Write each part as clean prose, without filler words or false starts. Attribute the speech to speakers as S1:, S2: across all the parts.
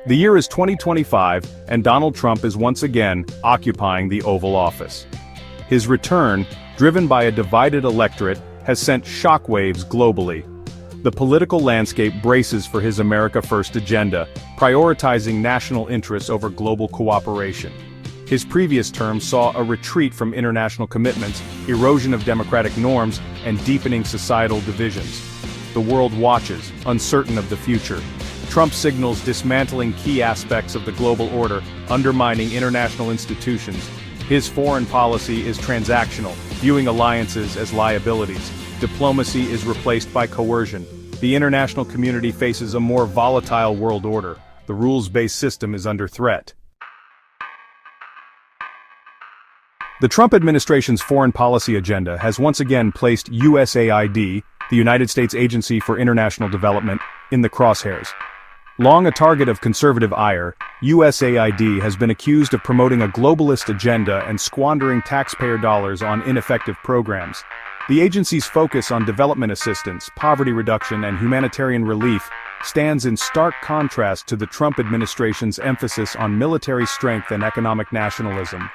S1: The year is 2025, and Donald Trump is once again occupying the Oval Office. His return, driven by a divided electorate, has sent shockwaves globally. The political landscape braces for his America First agenda, prioritizing national interests over global cooperation. His previous term saw a retreat from international commitments, erosion of democratic norms, and deepening societal divisions. The world watches, uncertain of the future. Trump signals dismantling key aspects of the global order, undermining international institutions. His foreign policy is transactional, viewing alliances as liabilities. Diplomacy is replaced by coercion. The international community faces a more volatile world order. The rules-based system is under threat. The Trump administration's foreign policy agenda has once again placed USAID, the United States Agency for International Development, in the crosshairs. Long a target of conservative ire, USAID has been accused of promoting a globalist agenda and squandering taxpayer dollars on ineffective programs. The agency's focus on development assistance, poverty reduction, and humanitarian relief stands in stark contrast to the Trump administration's emphasis on military strength and economic nationalism.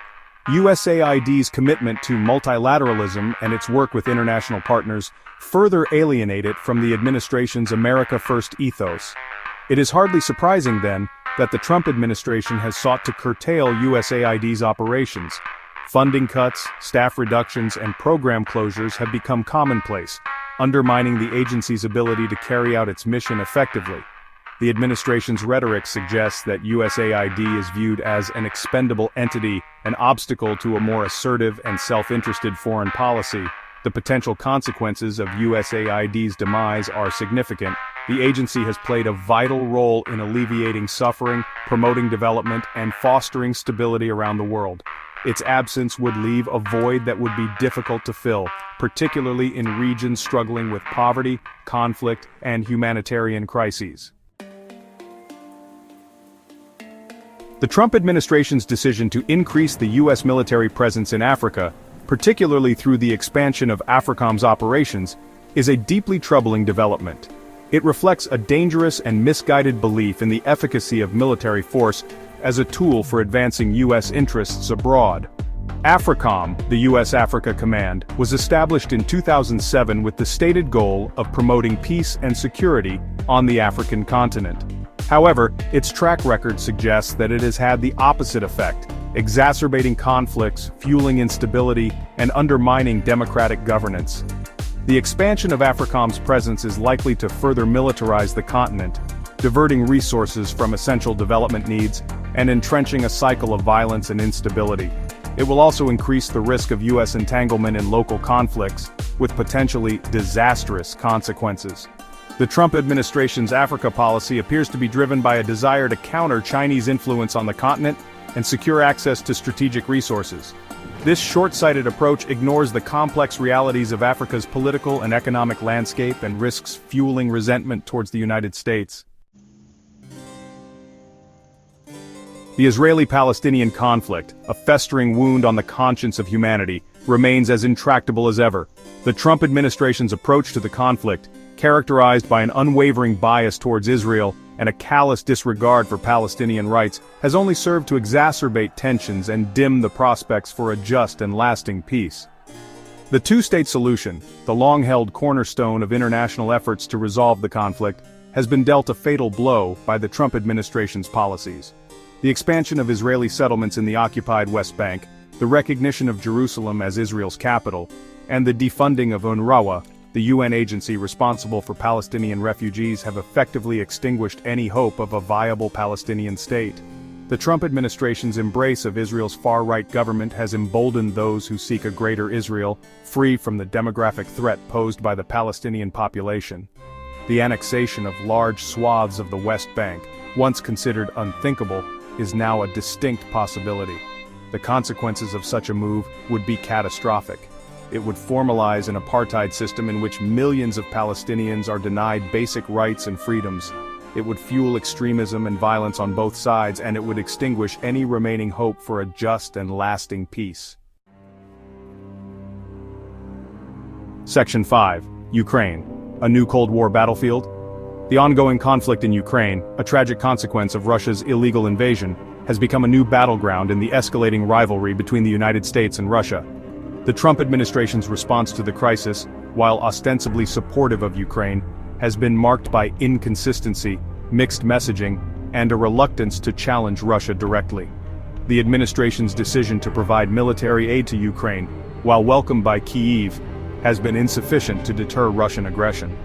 S1: USAID's commitment to multilateralism and its work with international partners further alienate it from the administration's America First ethos. It is hardly surprising, then, that the Trump administration has sought to curtail USAID's operations. Funding cuts, staff reductions, and program closures have become commonplace, undermining the agency's ability to carry out its mission effectively. The administration's rhetoric suggests that USAID is viewed as an expendable entity, an obstacle to a more assertive and self-interested foreign policy. The potential consequences of USAID's demise are significant. The agency has played a vital role in alleviating suffering, promoting development, and fostering stability around the world. Its absence would leave a void that would be difficult to fill, particularly in regions struggling with poverty, conflict, and humanitarian crises. The Trump administration's decision to increase the U.S. military presence in Africa, particularly through the expansion of AFRICOM's operations, is a deeply troubling development. It reflects a dangerous and misguided belief in the efficacy of military force as a tool for advancing U.S. interests abroad. AFRICOM, the U.S. Africa Command, was established in 2007 with the stated goal of promoting peace and security on the African continent. However, its track record suggests that it has had the opposite effect, exacerbating conflicts, fueling instability, and undermining democratic governance. The expansion of AFRICOM's presence is likely to further militarize the continent, diverting resources from essential development needs and entrenching a cycle of violence and instability. It will also increase the risk of U.S. entanglement in local conflicts, with potentially disastrous consequences. The Trump administration's Africa policy appears to be driven by a desire to counter Chinese influence on the continent and secure access to strategic resources. This short-sighted approach ignores the complex realities of Africa's political and economic landscape and risks fueling resentment towards the United States. The Israeli-Palestinian conflict, a festering wound on the conscience of humanity, remains as intractable as ever. The Trump administration's approach to the conflict, characterized by an unwavering bias towards Israel and a callous disregard for Palestinian rights, has only served to exacerbate tensions and dim the prospects for a just and lasting peace. The two-state solution, the long-held cornerstone of international efforts to resolve the conflict, has been dealt a fatal blow by the Trump administration's policies. The expansion of Israeli settlements in the occupied West Bank, the recognition of Jerusalem as Israel's capital, and the defunding of UNRWA, the UN agency responsible for Palestinian refugees, have effectively extinguished any hope of a viable Palestinian state. The Trump administration's embrace of Israel's far-right government has emboldened those who seek a greater Israel, free from the demographic threat posed by the Palestinian population. The annexation of large swaths of the West Bank, once considered unthinkable, is now a distinct possibility. The consequences of such a move would be catastrophic. It would formalize an apartheid system in which millions of Palestinians are denied basic rights and freedoms. It would fuel extremism and violence on both sides, and it would extinguish any remaining hope for a just and lasting peace. Section 5. Ukraine. A new Cold War battlefield? The ongoing conflict in Ukraine, a tragic consequence of Russia's illegal invasion, has become a new battleground in the escalating rivalry between the United States and Russia. The Trump administration's response to the crisis, while ostensibly supportive of Ukraine, has been marked by inconsistency, mixed messaging, and a reluctance to challenge Russia directly. The administration's decision to provide military aid to Ukraine, while welcomed by Kyiv, has been insufficient to deter Russian aggression.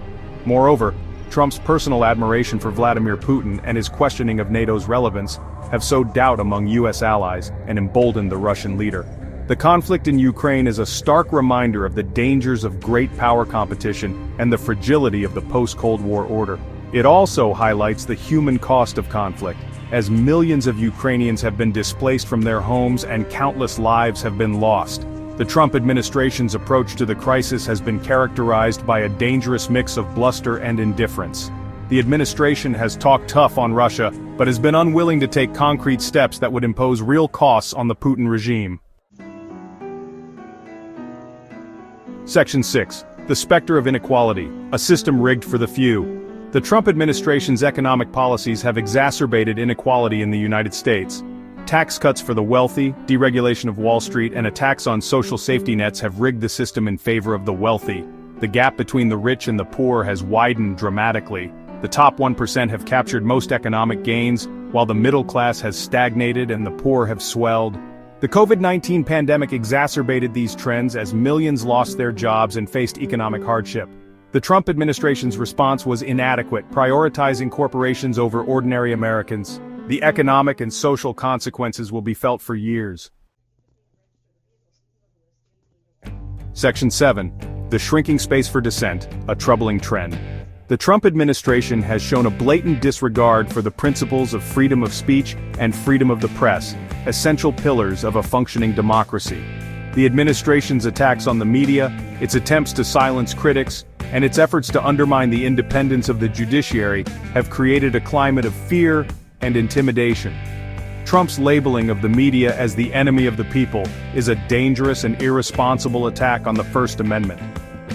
S1: Moreover, Trump's personal admiration for Vladimir Putin and his questioning of NATO's relevance have sowed doubt among U.S. allies and emboldened the Russian leader. The conflict in Ukraine is a stark reminder of the dangers of great power competition and the fragility of the post-Cold War order. It also highlights the human cost of conflict, as millions of Ukrainians have been displaced from their homes and countless lives have been lost. The Trump administration's approach to the crisis has been characterized by a dangerous mix of bluster and indifference. The administration has talked tough on Russia, but has been unwilling to take concrete steps that would impose real costs on the Putin regime. Section 6. The Specter of Inequality, a system rigged for the few. The Trump administration's economic policies have exacerbated inequality in the United States. Tax cuts for the wealthy, deregulation of Wall Street, and attacks on social safety nets have rigged the system in favor of the wealthy. The gap between the rich and the poor has widened dramatically. The top 1% have captured most economic gains, while the middle class has stagnated and the poor have swelled. The COVID-19 pandemic exacerbated these trends as millions lost their jobs and faced economic hardship. The Trump administration's response was inadequate, prioritizing corporations over ordinary Americans. The economic and social consequences will be felt for years. Section 7. The Shrinking Space for Dissent, a Troubling Trend. The Trump administration has shown a blatant disregard for the principles of freedom of speech and freedom of the press, essential pillars of a functioning democracy. The administration's attacks on the media, its attempts to silence critics, and its efforts to undermine the independence of the judiciary have created a climate of fear and intimidation. Trump's labeling of the media as the enemy of the people is a dangerous and irresponsible attack on the First Amendment.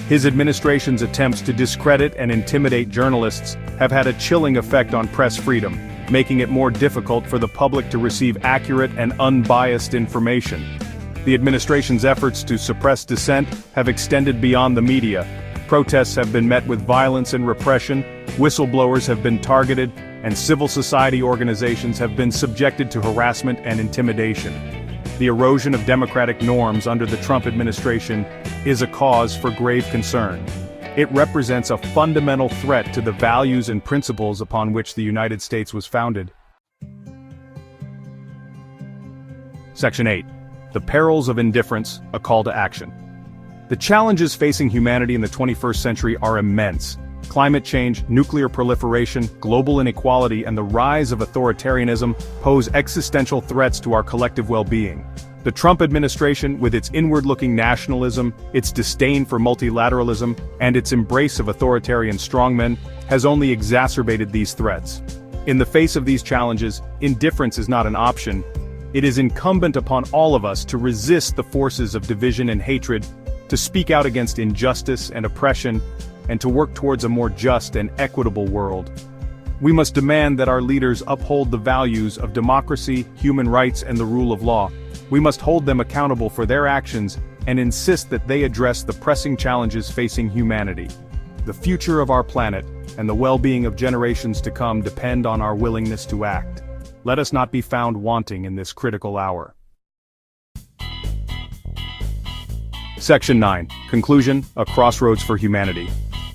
S1: His administration's attempts to discredit and intimidate journalists have had a chilling effect on press freedom, making it more difficult for the public to receive accurate and unbiased information. The administration's efforts to suppress dissent have extended beyond the media. Protests have been met with violence and repression, whistleblowers have been targeted, and civil society organizations have been subjected to harassment and intimidation. The erosion of democratic norms under the Trump administration is a cause for grave concern. It represents a fundamental threat to the values and principles upon which the United States was founded. Section 8. The Perils of Indifference, a Call to Action. The challenges facing humanity in the 21st century are immense. Climate change, nuclear proliferation, global inequality, and the rise of authoritarianism pose existential threats to our collective well-being. The Trump administration, with its inward-looking nationalism, its disdain for multilateralism, and its embrace of authoritarian strongmen, has only exacerbated these threats. In the face of these challenges, indifference is not an option. It is incumbent upon all of us to resist the forces of division and hatred, to speak out against injustice and oppression, and to work towards a more just and equitable world. We must demand that our leaders uphold the values of democracy, human rights, and the rule of law. We must hold them accountable for their actions and insist that they address the pressing challenges facing humanity. The future of our planet and the well-being of generations to come depend on our willingness to act. Let us not be found wanting in this critical hour. Section 9. Conclusion, a crossroads for humanity.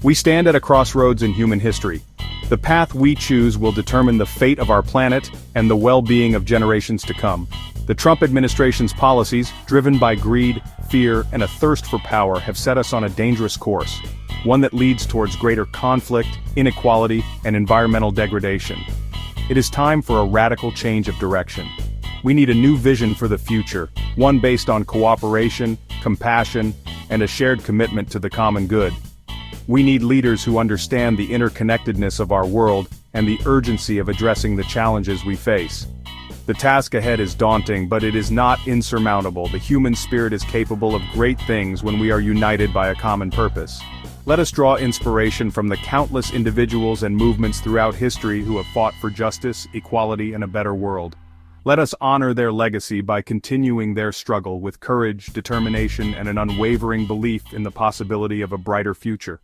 S1: We stand at a crossroads in human history. The path we choose will determine the fate of our planet and the well-being of generations to come. The Trump administration's policies, driven by greed, fear, and a thirst for power, have set us on a dangerous course, one that leads towards greater conflict, inequality, and environmental degradation. It is time for a radical change of direction. We need a new vision for the future, one based on cooperation, compassion, and a shared commitment to the common good. We need leaders who understand the interconnectedness of our world and the urgency of addressing the challenges we face. The task ahead is daunting, but it is not insurmountable. The human spirit is capable of great things when we are united by a common purpose. Let us draw inspiration from the countless individuals and movements throughout history who have fought for justice, equality, and a better world. Let us honor their legacy by continuing their struggle with courage, determination, and an unwavering belief in the possibility of a brighter future.